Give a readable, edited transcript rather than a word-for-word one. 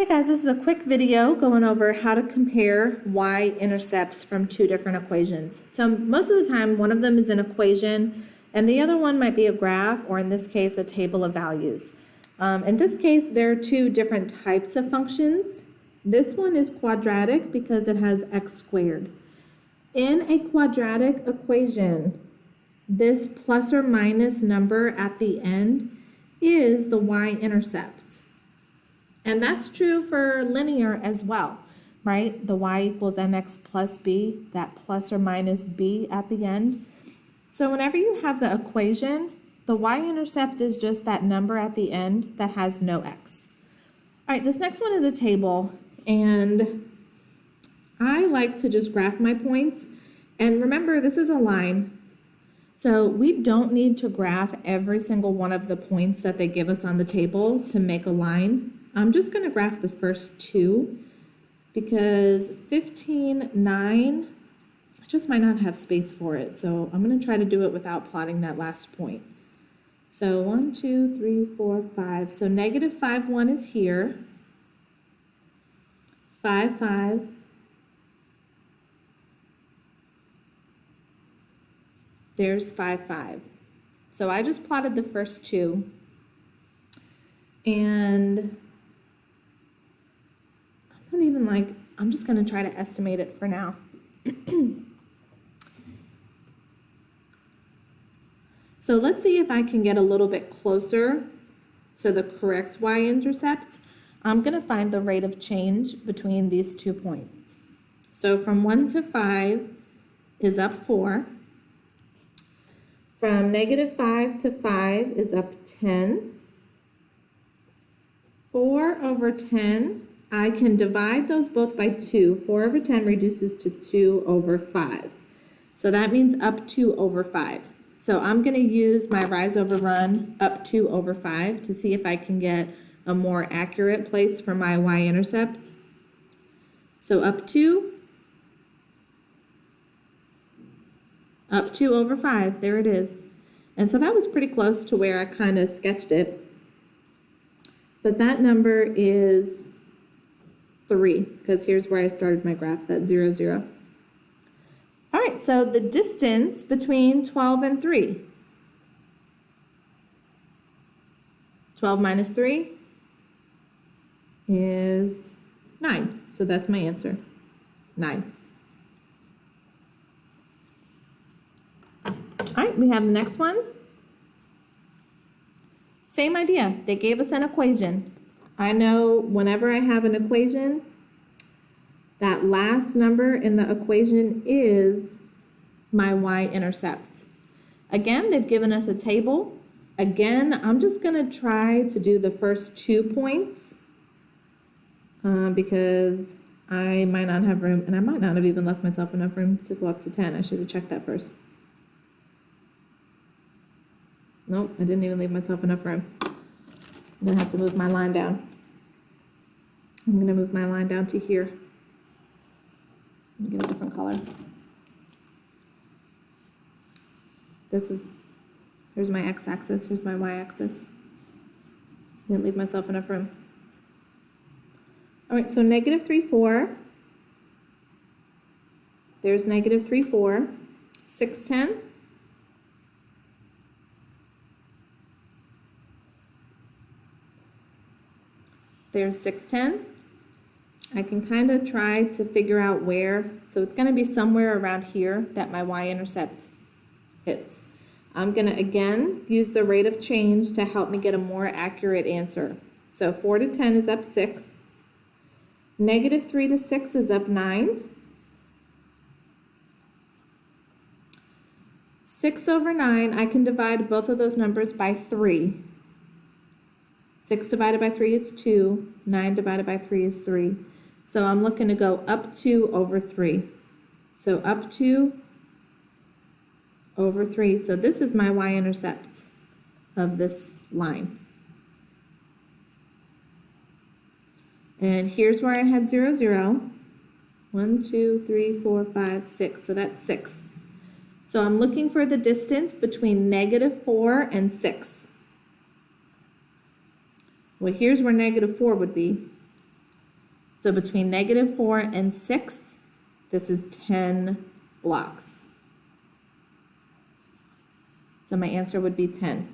Hey guys, this is a quick video going over how to compare y-intercepts from two different equations. So most of the time, one of them is an equation and the other one might be a graph, or in this case, a table of values. In this case, there are two different types of functions. This one is quadratic because it has x squared. In a quadratic equation, this plus or minus number at the end is the y-intercept. And that's true for linear as well, right? The y equals mx plus b, that plus or minus b at the end. So whenever you have the equation, the y-intercept is just that number at the end that has no x. All right, this next one is a table, and I like to just graph my points. And remember, this is a line. So we don't need to graph every single one of the points that they give us on the table to make a line. I'm just going to graph the first two because 15, 9, I just might not have space for it. So I'm going to try to do it without plotting that last point. So 1, 2, 3, 4, 5. So negative 5, 1 is here. 5, 5. There's 5, 5. So I just plotted the first two. And I'm just going to try to estimate it for now. So let's see if I can get a little bit closer to the correct y-intercept. I'm going to find the rate of change between these 2 points. So from 1 to 5 is up 4. From negative 5 to 5 is up 10. 4 over 10, I can divide those both by 2. 4 over 10 reduces to 2 over 5. So that means up 2 over 5. So I'm going to use my rise over run up 2 over 5 to see if I can get a more accurate place for my y-intercept. So up 2 over 5, there it is. And so that was pretty close to where I kind of sketched it. But that number is 3, because here's where I started my graph, that's 0, 0. All right, so the distance between 12 and 3. 12 minus 3 is 9. So that's my answer, 9. All right, we have the next one. Same idea. They gave us an equation. I know whenever I have an equation, that last number in the equation is my y-intercept. Again, they've given us a table. Again, I'm just going to try to do the first 2 points because I might not have room, and I might not have even left myself enough room to go up to 10. I should have checked that first. Nope, I didn't even leave myself enough room. I'm going to have to move my line down. I'm going to move my line down to here. Let me get a different color. Here's my x-axis, here's my y-axis. Didn't leave myself enough room. All right, so negative 3, 4. There's negative 3, 4. 6, 10. There's 6, 10. I can kind of try to figure out where, so it's going to be somewhere around here that my y-intercept hits. I'm going to again use the rate of change to help me get a more accurate answer. So 4 to 10 is up 6. Negative 3 to 6 is up 9. 6 over 9, I can divide both of those numbers by 3. 6 divided by 3 is 2. 9 divided by 3 is 3. So I'm looking to go up 2 over 3. So up 2 over 3. So this is my y-intercept of this line. And here's where I had 0, 0. 1, 2, 3, 4, 5, 6. So that's 6. So I'm looking for the distance between negative 4 and 6. Well, here's where negative 4 would be. So between -4 and 6, this is 10 blocks. So my answer would be 10.